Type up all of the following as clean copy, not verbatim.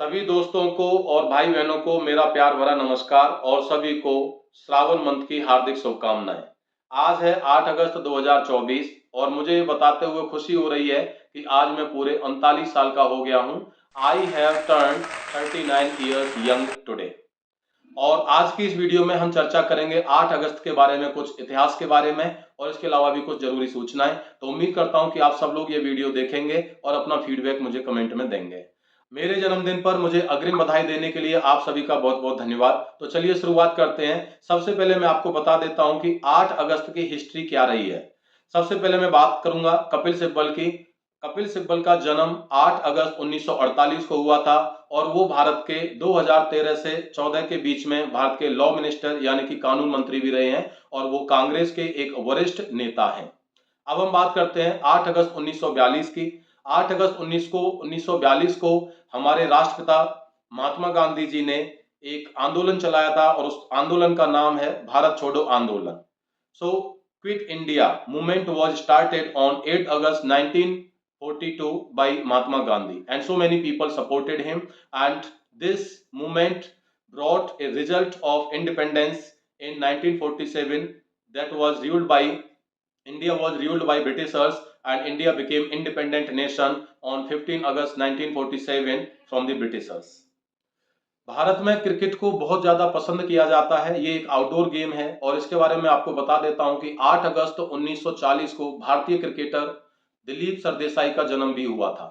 सभी दोस्तों को और भाई बहनों को मेरा प्यार भरा नमस्कार और सभी को श्रावण मंथ की हार्दिक शुभकामनाएं। आज है 8 अगस्त 2024 और मुझे ये बताते हुए खुशी हो रही है कि आज मैं पूरे 39 साल का हो गया हूं। I have turn 39 years young today. और आज की इस वीडियो में हम चर्चा करेंगे 8 अगस्त के बारे में, कुछ इतिहास के बारे में और इसके अलावा भी कुछ जरूरी सूचनाएं। तो उम्मीद करता हूं कि आप सब लोग ये वीडियो देखेंगे और अपना फीडबैक मुझे कमेंट में देंगे। मेरे जन्मदिन पर मुझे अग्रिम बधाई देने के लिए आप सभी का बहुत बहुत धन्यवाद। तो चलिए शुरुआत करते हैं। सबसे पहले मैं आपको बता देता हूं कि 8 अगस्त की हिस्ट्री क्या रही है। सबसे पहले मैं बात करूंगा कपिल सिब्बल की। कपिल सिब्बल का जन्म 8 अगस्त 1948 को हुआ था और वो भारत के 2013 से 14 के बीच में भारत के लॉ मिनिस्टर यानी कि कानून मंत्री भी रहे हैं और वो कांग्रेस के एक वरिष्ठ नेता हैं। अब हम बात करते हैं 8 अगस्त 1942 की। 8 अगस्त 1942 को हमारे राष्ट्रपिता महात्मा गांधी जी ने एक आंदोलन चलाया था और उस आंदोलन का नाम है भारत छोड़ो आंदोलन। So quit India movement was started on 8 August 1942 by Mahatma Gandhi and so many people supported him, and this movement brought a result of independence in 1947 that was ruled by India was ruled by Britishers and India became independent nation on 15 August 1947 from the Britishers. Bharat में cricket को बहुत ज़्यादा पसंद किया जाता है। ये एक आउटडोर गेम है और इसके बारे में आपको बता देता हूं कि 8 अगस्त 1940 को भारतीय क्रिकेटर दिलीप सरदेसाई का जन्म भी हुआ था।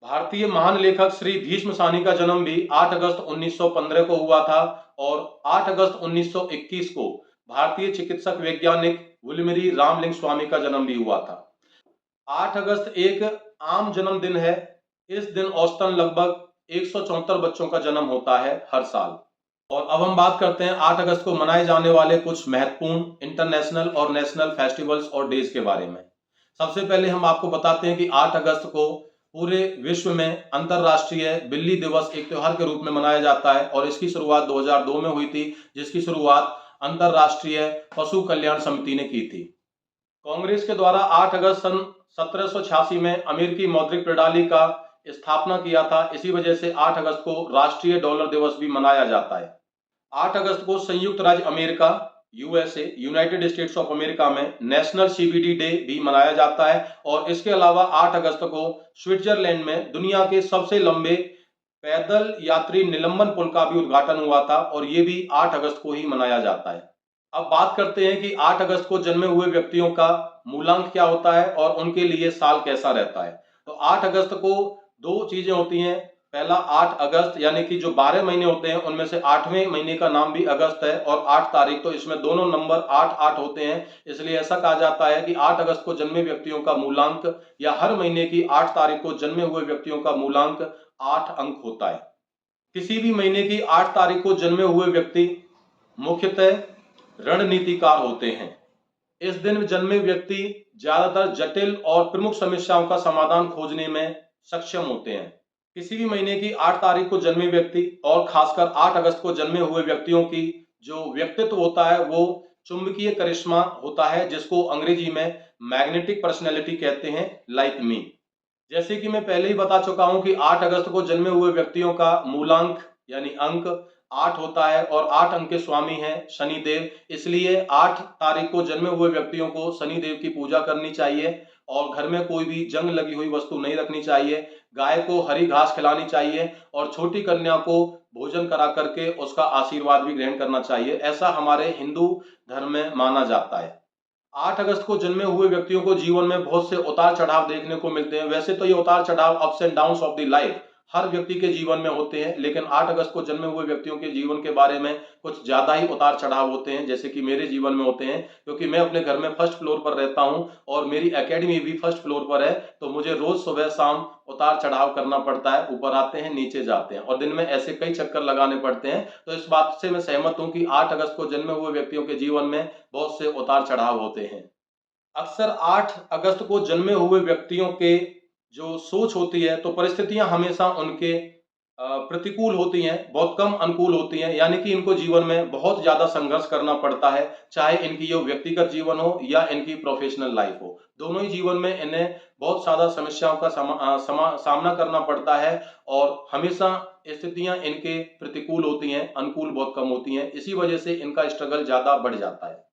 भारतीय महान लेखक श्री भीष्म साहनी का जन्म भी 8 अगस्त 1915 को हुआ था और 8 अगस्त 1921 को भारतीय चिकित्सक वैज्ञानिक वुलमिरी रामलिंग स्वामी का जन्म भी हुआ था। 8 अगस्त एक आम जन्मदिन है। इस दिन औसतन लगभग 174 बच्चों का जन्म होता है हर साल। और अब हम बात करते हैं 8 अगस्त को मनाए जाने वाले कुछ महत्वपूर्ण इंटरनेशनल और नेशनल फेस्टिवल्स और डेज के बारे में। सबसे पहले हम आपको बताते हैं कि 8 अगस्त को पूरे विश्व में अंतरराष्ट्रीय बिल्ली दिवस एक त्योहार के रूप में मनाया जाता है और इसकी शुरुआत 2002 में हुई थी, जिसकी शुरुआत अंतरराष्ट्रीय पशु कल्याण समिति ने की थी। कांग्रेस के द्वारा 8 अगस्त सन 1786 में अमेरिकी मौद्रिक प्रणाली का स्थापना किया था। इसी वजह से 8 अगस्त को राष्ट्रीय डॉलर दिवस भी मनाया जाता है। 8 अगस्त को संयुक्त राज्य America USA United states of America में नेशनल सीबीडी डे भी मनाया जाता है और इसके अलावा 8 अगस्त को स्विट्जरलैंड में दुनिया के सबसे लंबे पैदल यात्री निलंबन पुल का भी उद्घाटन हुआ था और ये भी 8 अगस्त को ही मनाया जाता है। अब बात करते हैं कि 8 अगस्त को जन्मे हुए व्यक्तियों का मूलांक क्या होता है और उनके लिए साल कैसा रहता है। तो 8 अगस्त को दो चीजें होती हैं। पहला 8 अगस्त यानी कि जो 12 महीने होते हैं उनमें से 8वें महीने का नाम भी अगस्त है और 8 तारीख, तो इसमें दोनों नंबर 8-8 होते हैं। इसलिए ऐसा कहा जाता है कि 8 अगस्त को जन्मे व्यक्तियों का मूलांक या हर महीने की 8 तारीख को जन्मे हुए व्यक्तियों का मूलांक 8 अंक होता है। किसी भी महीने की 8 तारीख को जन्मे हुए व्यक्ति मुख्यतः रणनीतिकार होते हैं। इस दिन जन्मे व्यक्ति ज्यादातर जटिल और प्रमुख समस्याओं का समाधान खोजने में सक्षम होते हैं। किसी भी महीने की 8 तारीख को जन्मे व्यक्ति और खासकर 8 अगस्त को जन्मे हुए व्यक्तियों की जो व्यक्तित्व होता है वो चुंबकीय करिश्मा होता है, जिसको अंग्रेजी में मैग्नेटिक पर्सनैलिटी कहते हैं, लाइक मी। जैसे कि मैं पहले ही बता चुका हूं कि 8 अगस्त को जन्मे हुए व्यक्तियों का मूलांक यानी अंक 8 होता है और 8 अंक के स्वामी हैं शनिदेव। इसलिए 8 तारीख को जन्मे हुए व्यक्तियों को शनिदेव की पूजा करनी चाहिए और घर में कोई भी जंग लगी हुई वस्तु नहीं रखनी चाहिए। गाय को हरी घास खिलानी चाहिए और छोटी कन्या को भोजन करा करके उसका आशीर्वाद भी ग्रहण करना चाहिए। ऐसा हमारे हिंदू धर्म में माना जाता है। 8 अगस्त को जन्मे हुए व्यक्तियों को जीवन में बहुत से उतार चढ़ाव देखने को मिलते हैं। वैसे तो ये उतार चढ़ाव ups and downs of the life हर व्यक्ति के जीवन में होते हैं, लेकिन 8 अगस्त को जन्मे हुए व्यक्तियों के जीवन के बारे में कुछ ज्यादा ही उतार चढ़ाव होते हैं, जैसे कि मेरे जीवन में होते हैं। क्योंकि मैं अपने घर में फर्स्ट फ्लोर पर रहता हूं और मेरी एकेडमी भी फर्स्ट फ्लोर पर है, तो मुझे रोज सुबह शाम उतार चढ़ाव करना पड़ता है। ऊपर आते हैं, नीचे जाते हैं और दिन में ऐसे कई चक्कर लगाने पड़ते हैं। तो इस बात से मैं सहमत हूं कि 8 अगस्त को जन्मे हुए व्यक्तियों के जीवन में बहुत से उतार चढ़ाव होते हैं। अक्सर 8 अगस्त को जन्मे हुए व्यक्तियों के जो सोच होती है, तो परिस्थितियां हमेशा उनके प्रतिकूल होती हैं, बहुत कम अनुकूल होती हैं। यानी कि इनको जीवन में बहुत ज्यादा संघर्ष करना पड़ता है, चाहे इनकी ये व्यक्तिगत जीवन हो या इनकी प्रोफेशनल लाइफ हो। दोनों ही जीवन में इन्हें बहुत ज्यादा समस्याओं का सामना करना पड़ता है और हमेशा स्थितियां इनके प्रतिकूल होती हैं, अनुकूल बहुत कम होती हैं। इसी वजह से इनका स्ट्रगल ज़्यादा बढ़ जाता है।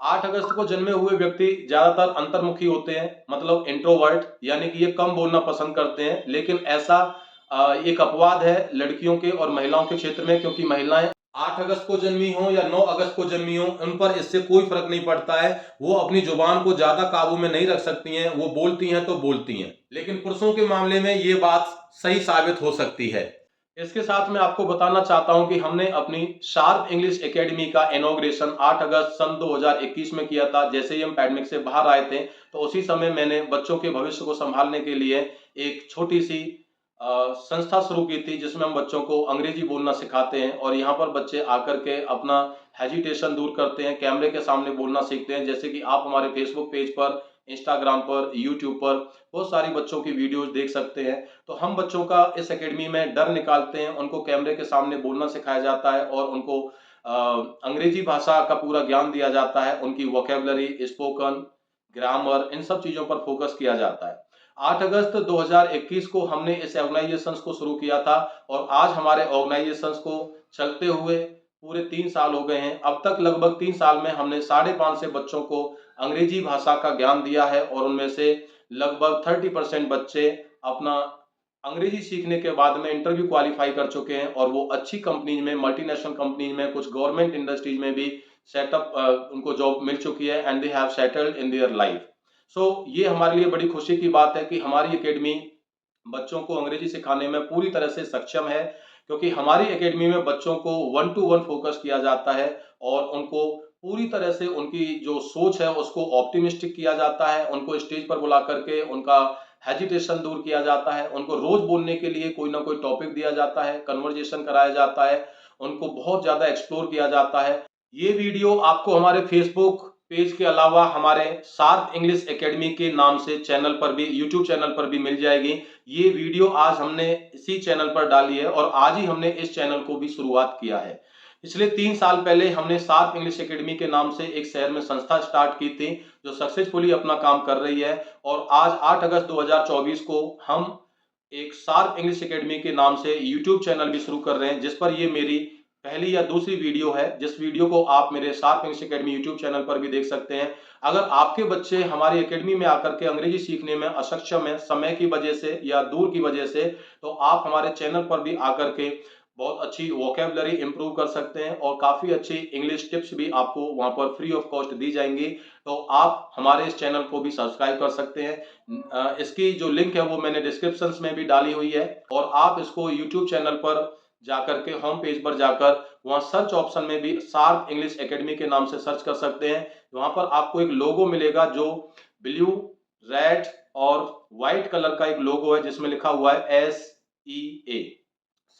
8 अगस्त को जन्मे हुए व्यक्ति ज़्यादातर अंतर्मुखी होते हैं, मतलब इंट्रोवर्ट, यानी कि ये कम बोलना पसंद करते हैं। लेकिन ऐसा एक अपवाद है लड़कियों के और महिलाओं के क्षेत्र में, क्योंकि महिलाएं 8 अगस्त को जन्मी हो या 9 अगस्त को जन्मी हो, उन पर इससे कोई फर्क नहीं पड़ता है। वो अपनी जुबान को ज्यादा काबू में नहीं रख सकती हैं, वो बोलती हैं तो बोलती हैं। लेकिन पुरुषों के मामले में ये बात सही साबित हो सकती है। इसके साथ मैं आपको बताना चाहता हूं कि हमने अपनी शार्प इंग्लिश एकेडमी का इनॉग्रेशन 8 अगस्त सन 2021 में किया था। जैसे ही हम पैंडेमिक से बाहर आए थे, तो उसी समय मैंने बच्चों के भविष्य को संभालने के लिए एक छोटी सी संस्था शुरू की थी, जिसमें हम बच्चों को अंग्रेजी बोलना सिखाते हैं और यहाँ पर बच्चे आकर के अपना हेजिटेशन दूर करते हैं, कैमरे के सामने बोलना सीखते हैं। जैसे कि आप हमारे फेसबुक पेज पर, इंस्टाग्राम पर, यूट्यूब पर बहुत सारी बच्चों की वीडियोज देख सकते हैं। तो हम बच्चों का इस एकेडमी में डर निकालते हैं, उनको कैमरे के सामने बोलना सिखाया जाता है और उनको अंग्रेजी भाषा का पूरा ज्ञान दिया जाता है। उनकी वोकेबलरी, स्पोकन, ग्रामर, इन सब चीज़ों पर फोकस किया जाता है। 8 अगस्त 2021 को हमने इस ऑर्गेनाइजेशन को शुरू किया था और आज हमारे ऑर्गेनाइजेशन को चलते हुए पूरे 3 साल हो गए हैं। अब तक लगभग 3 साल में हमने 550 से बच्चों को अंग्रेजी भाषा का ज्ञान दिया है और उनमें से लगभग 30% बच्चे अपना अंग्रेजी सीखने के बाद में इंटरव्यू क्वालिफाई कर चुके हैं और वो अच्छी कंपनीज में, मल्टीनेशनल कंपनीज में, कुछ गवर्नमेंट इंडस्ट्रीज में भी सेटअप उनको जॉब मिल चुकी है and they have settled in their life. So ये हमारे लिए बड़ी खुशी की बात है कि हमारी एकेडमी बच्चों को अंग्रेजी सिखाने में पूरी तरह से सक्षम है, क्योंकि हमारी एकेडमी में बच्चों को 1 टू 1 फोकस किया जाता है और उनको पूरी तरह से उनकी जो सोच है उसको ऑप्टिमिस्टिक किया जाता है। उनको स्टेज पर बुला करके उनका हेजिटेशन दूर किया जाता है, उनको रोज बोलने के लिए कोई ना कोई टॉपिक दिया जाता है, कन्वर्जेशन कराया जाता है, उनको बहुत ज्यादा एक्सप्लोर किया जाता है। ये वीडियो आपको हमारे फेसबुक पेज के अलावा हमारे शार्प इंग्लिश एकेडमी के नाम से चैनल पर भी, यूट्यूब चैनल पर भी मिल जाएगी। ये वीडियो आज हमने इसी चैनल पर डाली है और आज ही हमने इस चैनल को भी शुरुआत किया है। पिछले 3 साल पहले हमने शार्प इंग्लिश एकेडमी के नाम से एक शहर में संस्था स्टार्ट की थी, जो सक्सेसफुली अपना काम कर रही है। और आज 8 अगस्त 2024 को हम एक शार्प इंग्लिश एकेडमी के नाम से यूट्यूब चैनल भी शुरू कर रहे हैं, जिस पर ये मेरी पहली या दूसरी वीडियो है, जिस वीडियो को आप मेरे sharp English academy YouTube channel पर भी देख सकते हैं। अगर आपके बच्चे हमारी एकेडमी में आकर के अंग्रेजी सीखने में असक्षम है, समय की वजह से या दूर की वजह से, तो आप हमारे चैनल पर भी आकर के बहुत अच्छी वोकेबलरी इंप्रूव कर सकते हैं और काफ़ी अच्छी इंग्लिश टिप्स भी आपको वहाँ पर फ्री ऑफ कॉस्ट दी जाएंगी। तो आप हमारे इस चैनल को भी सब्सक्राइब कर सकते हैं। इसकी जो लिंक है वो मैंने डिस्क्रिप्शन में भी डाली हुई है और आप इसको यूट्यूब चैनल पर जाकर के, होम पेज पर जाकर, वहाँ सर्च ऑप्शन में भी शार्प इंग्लिश एकेडमी के नाम से सर्च कर सकते हैं। वहाँ पर आपको एक लोगो मिलेगा जो ब्लू, रेड और व्हाइट कलर का एक लोगो है, जिसमें लिखा हुआ है SEA,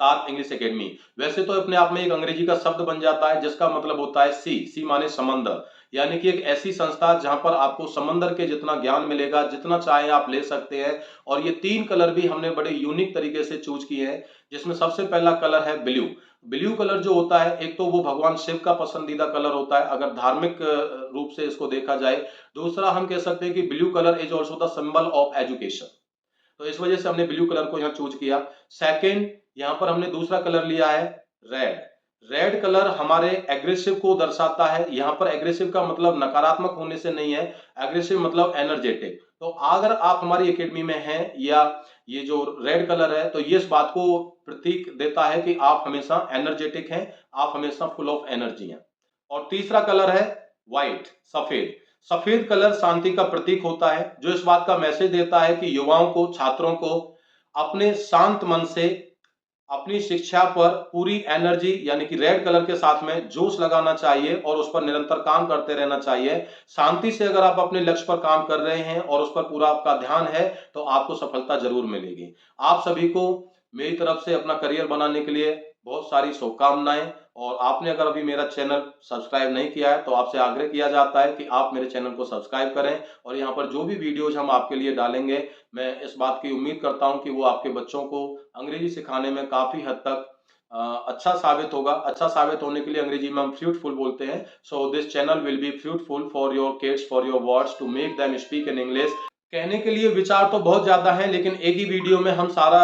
शार्प इंग्लिश एकेडमी। वैसे तो अपने आप में एक अंग्रेजी का शब्द बन जाता है जिसका मतलब होता है सी माने समंदर, यानी कि एक ऐसी संस्था जहां पर आपको समंदर के जितना ज्ञान मिलेगा, जितना चाहे आप ले सकते हैं। और ये 3 कलर भी हमने बड़े यूनिक तरीके से चूज किए हैं, जिसमें सबसे पहला कलर है ब्लू। ब्लू कलर जो होता है, एक तो वो भगवान शिव का पसंदीदा कलर होता है अगर धार्मिक रूप से इसको देखा जाए। दूसरा हम कह सकते हैं कि blue colour is also the symbol of education, तो इस वजह से हमने ब्लू कलर को यहाँ चूज किया। सेकेंड, यहाँ पर हमने दूसरा कलर लिया है रेड। रेड कलर हमारे एग्रेसिव को दर्शाता है। यहाँ पर एग्रेसिव का मतलब नकारात्मक होने से नहीं है, एग्रेसिव मतलब एनर्जेटिक। तो अगर आप हमारी एकेडमी में हैं या ये जो रेड कलर है, तो ये इस बात को प्रतीक देता है कि आप हमेशा एनर्जेटिक हैं, आप हमेशा फुल ऑफ एनर्जी हैं। और तीसरा कलर है व्हाइट, सफेद। सफेद कलर शांति का प्रतीक होता है, जो इस बात का मैसेज देता है कि युवाओं को, छात्रों को अपने शांत मन से अपनी शिक्षा पर पूरी एनर्जी यानी कि रेड कलर के साथ में जोश लगाना चाहिए और उस पर निरंतर काम करते रहना चाहिए। शांति से अगर आप अपने लक्ष्य पर काम कर रहे हैं और उस पर पूरा आपका ध्यान है, तो आपको सफलता जरूर मिलेगी। आप सभी को मेरी तरफ से अपना करियर बनाने के लिए बहुत सारी शुभकामनाएं। और आपने अगर अभी मेरा चैनल सब्सक्राइब नहीं किया है, तो आपसे आग्रह किया जाता है कि आप मेरे चैनल को सब्सक्राइब करें और यहाँ पर जो भी वीडियोज हम आपके लिए डालेंगे, मैं इस बात की उम्मीद करता हूँ कि वो आपके बच्चों को अंग्रेजी सिखाने में काफ़ी हद तक अच्छा साबित होगा। अच्छा साबित होने के लिए अंग्रेजी में हम फ्रूटफुल बोलते हैं। So this channel will be fruitful for your kids, for your words, to make them speak in English. कहने के लिए विचार तो बहुत ज्यादा हैं, लेकिन एक ही वीडियो में हम सारा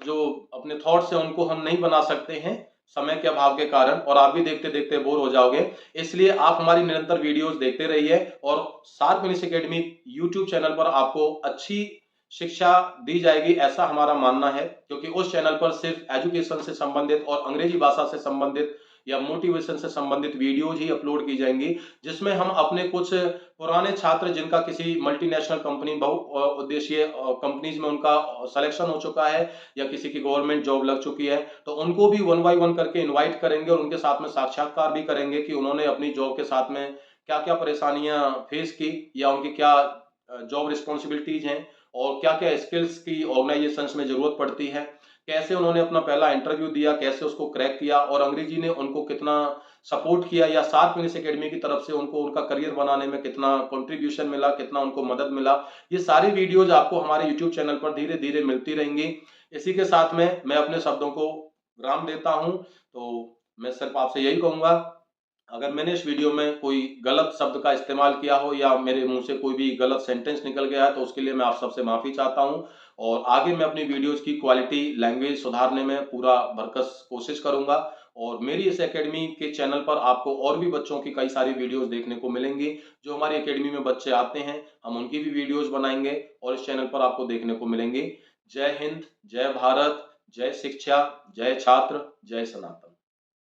जो अपने थॉट्स हैं उनको हम नहीं बना सकते हैं समय के अभाव के कारण, और आप भी देखते देखते बोर हो जाओगे। इसलिए आप हमारी निरंतर वीडियोस देखते रहिए और sharp English academy YouTube channel पर आपको अच्छी शिक्षा दी जाएगी, ऐसा हमारा मानना है, क्योंकि उस चैनल पर सिर्फ एजुकेशन से संबंधित और अंग्रेजी भाषा से संबंधित या मोटिवेशन से संबंधित वीडियोज ही अपलोड की जाएंगी, जिसमें हम अपने कुछ पुराने छात्र जिनका किसी मल्टीनेशनल कंपनी बहु उद्देशीय कंपनीज में उनका सिलेक्शन हो चुका है या किसी की गवर्नमेंट जॉब लग चुकी है, तो उनको भी वन बाय वन करके इनवाइट करेंगे और उनके साथ में साक्षात्कार भी करेंगे कि उन्होंने अपनी जॉब के साथ में क्या क्या परेशानियां फेस की या उनकी क्या जॉब रिस्पॉन्सिबिलिटीज हैं और क्या क्या स्किल्स की ऑर्गेनाइजेशंस में जरूरत पड़ती है, कैसे उन्होंने अपना पहला इंटरव्यू दिया, कैसे उसको क्रैक किया और अंग्रेजी ने उनको कितना सपोर्ट किया या शार्प इंग्लिश एकेडमी की तरफ से उनको उनका करियर बनाने में कितना कंट्रीब्यूशन मिला, कितना उनको मदद मिला। ये सारी वीडियोज आपको हमारे यूट्यूब चैनल पर धीरे धीरे मिलती रहेंगी। इसी के साथ में मैं अपने शब्दों को विराम देता हूं। तो मैं सिर्फ आपसे यही कहूंगा, अगर मैंने इस वीडियो में कोई गलत शब्द का इस्तेमाल किया हो या मेरे मुंह से कोई भी गलत सेंटेंस निकल गया है तो उसके लिए मैं आप सबसे माफी चाहता हूं, और आगे मैं अपनी वीडियोस की क्वालिटी लैंग्वेज सुधारने में पूरा भरकस कोशिश करूंगा। और मेरी इस एकेडमी के चैनल पर आपको और भी बच्चों की कई सारी वीडियोस देखने को मिलेंगी। जो हमारी एकेडमी में बच्चे आते हैं हम उनकी भी वीडियोस बनाएंगे और इस चैनल पर आपको देखने को मिलेंगी। जय हिंद, जय भारत, जय शिक्षा, जय छात्र, जय सनातन।